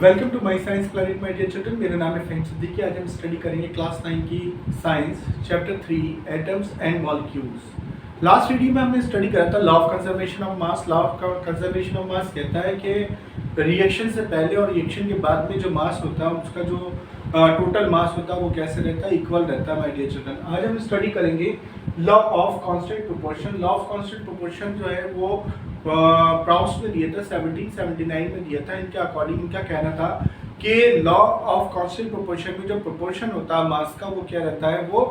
Welcome to my science planet my dear children. मेरा नाम है फहीम सिद्दीकी। आज हम स्टडी करेंगे क्लास 9 की science chapter 3 atoms and molecules. Last video में हमने स्टडी करा था law of conservation of mass. Law of conservation of mass कहता है कि रिएक्शन से पहले और रिएक्शन के बाद में जो मास होता है उसका जो टोटल मास होता है वो कैसे रहता है, इक्वल रहता है माय डियर चिल्ड्रन। आज हम स्टडी करेंगे law of constant proportion. Law of constant proportion जो है वो प्राउस्ट ने दिया था 1779 में दिया था। इनके अकॉर्डिंग इनका कहना था कि लॉ ऑफ कांस्टेंट प्रोपोर्शन में जो प्रोपोर्शन होता है मास का वो क्या रहता है, वो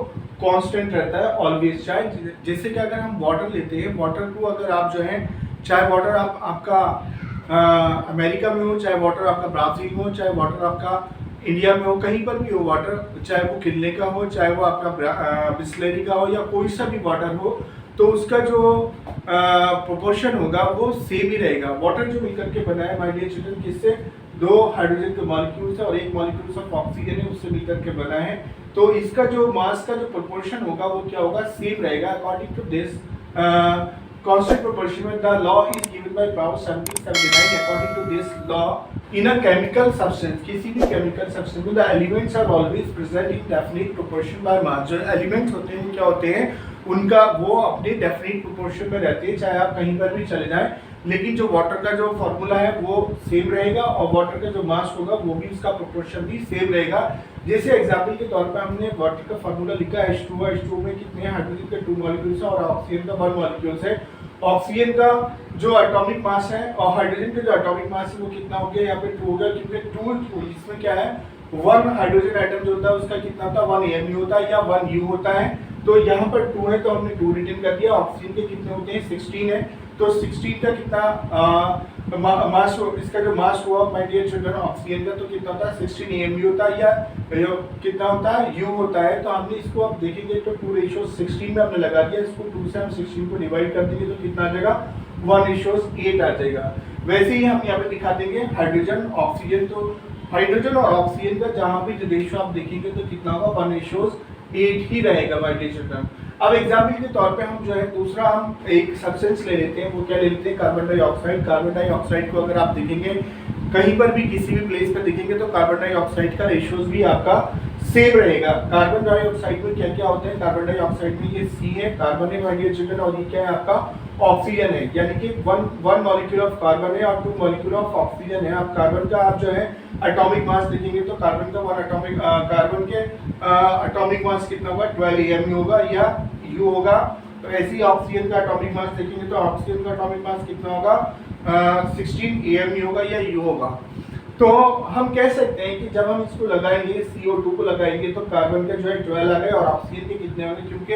कांस्टेंट रहता है ऑलवेज। चाहे जैसे कि अगर हम वाटर लेते हैं, वाटर को अगर आप जो है चाहे वाटर आपका अमेरिका में हो, चाहे वाटर आपका ब्राज़ील में हो, चाहे वाटर आपका इंडिया में हो, कहीं पर भी हो वाटर, चाहे वो किले का हो, चाहे वो आपका बिस्लेरी का हो या कोई सा भी वाटर हो, तो उसका जो प्रोपोर्शन होगा वो सेम ही रहेगा। वाटर जो मिलकर के बना है माय डियर चिल्ड्रन, किससे, दो हाइड्रोजन के मॉलिक्यूल्स है और एक मॉलिक्यूल्स ऑफ ऑक्सीजन है, उससे मिलकर के बना है। तो इसका जो मास का जो प्रोपोर्शन होगा वो क्या होगा, सेम रहेगा। According to this constant proportion with the law is given by Proust 1779. According to this law, in a chemical substance, किसी भी chemical substance में the elements are always present in definite proportion by mass। जो elements होते हैं क्या होते हैं, उनका वो अपने definite proportion में रहते हैं, चाहे आप कहीं पर भी चले जाएं। लेकिन जो वाटर का जो फॉर्मूला है वो सेम रहेगा और वाटर का जो मास होगा वो भी उसका प्रोपोर्शन भी सेम रहेगा। जैसे एग्जांपल के तौर पर हमने वाटर का फार्मूला लिखा है H2O। H2O में कितने हाइड्रोजन के 2 मॉलिक्यूल्स हैं और ऑक्सीजन का 1 मॉलिक्यूल्स है। ऑक्सीजन का जो एटॉमिक मास है और हाइड्रोजन का जो एटॉमिक मास है वो कितना हो गया, यहाँ पे 2 हो गया, कितने 2। इसमें क्या है, 1 हाइड्रोजन एटम जो होता है उसका कितना होता है, 1 mu होता है या 1 u होता है। तो यहाँ पर 2 है तो हमने 2 रिटर्न कर दिया। ऑक्सीजन के कितने होते हैं, 16 है, तो 16 का कितना मास, इसका जो मास हुआ माय डियर चिल्ड्रन ऑक्सीजन का, तो कितना होता है 16 mu होता है या कितना होता है u होता है। तो हमने इसको अब देखेंगे तो 2:16 में हमने लगा दिया। इसको 2 से हम 16 को डिवाइड कर देंगे तो कितना आ जाएगा, 1:8 आ जाएगा। वैसे ही हम यहाँ पे दिखा देंगे हाइड्रोजन ऑक्सीजन। तो हाइड्रोजन और ऑक्सीजन का जहाँ भी रेशियो आप देखेंगे तो कितना होगा, 1:8 ही रहेगा माय डियर चिल्ड्रन। अब एग्जाम्पल के तौर पे हम जो है दूसरा हम एक सब्सटेंस ले लेते हैं, वो क्या ले लेते हैं, कार्बन डाइऑक्साइड। कार्बन डाइऑक्साइड को अगर आप देखेंगे कहीं पर भी किसी भी प्लेस पर देखेंगे तो कार्बन डाइऑक्साइड का रेशियोज भी आपका सेम रहेगा। कार्बन डाइऑक्साइड में क्या क्या होता है, कार्बन डाइऑक्साइड में ये C है, कार्बन है माय डियर चिल्ड्रन, और ये क्या है आपका ऑक्सीजन है। यानी कि वन मॉलिक्यूल ऑफ कार्बन है और 2 मॉलिक्यूल ऑफ ऑक्सीजन है। आप कार्बन का आप जो है एटॉमिक मास देखेंगे तो कार्बन का कार्बन के एटॉमिक मास कितना होगा, 12 mu होगा या U होगा। तो ऐसे ही ऑक्सीजन का एटॉमिक मास देखेंगे तो ऑक्सीजन का एटॉमिक मास कितना होगा, 16 mu होगा या U होगा। तो हम कह सकते हैं कि जब हम इसको लगाएंगे CO2 को लगाएंगे तो कार्बन का जो है 12 आ गए और ऑक्सीजन के कितने होंगे, क्योंकि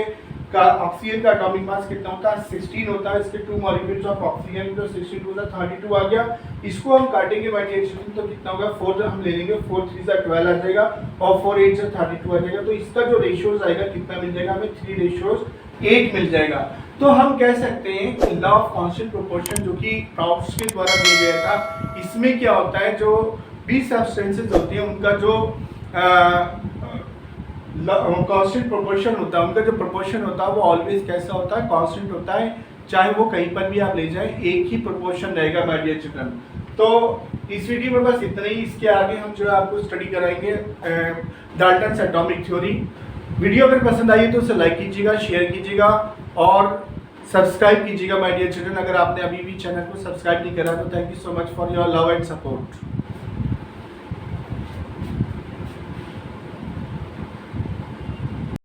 ऑक्सीजन का एटॉमिक मास कितना होता है, 16 होता है। इसके 2 मॉलिक्यूल्स ऑफ ऑक्सीजन तो 62 से 32 आ गया। इसको हम काटेंगे माय डियर चिल्ड्रन तो कितना होगा, 4 हम ले लेंगे, 4 3 से 12 आ जाएगा और 4 8 से 32 आ जाएगा। तो इसका जो रेशियोज आएगा कितना मिल जाएगा हमें, 3:8 मिल जाएगा। तो हम कह सकते हैं कि लॉ ऑफ कांस्टेंट प्रोपोर्शन जो कि प्राउस्ट के द्वारा दिया गया था, इसमें क्या होता है, जो भी सब्सटेंसेस होती हैं उनका जो कांस्टेंट प्रोपोर्शन होता है, उनका जो प्रोपोर्शन होता है वो ऑलवेज कैसा होता है, कांस्टेंट होता है। चाहे वो कहीं पर भी आप ले जाएं एक ही प्रोपोर्शन रहेगा माय डियर चिल्ड्रन। तो इस वीडियो में बस इतना ही। इसके आगे हम जो है आपको स्टडी कराएंगे डाल्टन्स एटॉमिक थ्योरी। वीडियो अगर पसंद आई तो उसे लाइक कीजिएगा, शेयर कीजिएगा और सब्सक्राइब कीजिएगा माय डियर चिल्ड्रन। अगर आपने अभी भी चैनल को सब्सक्राइब नहीं करा तो thank you so much for your love and support.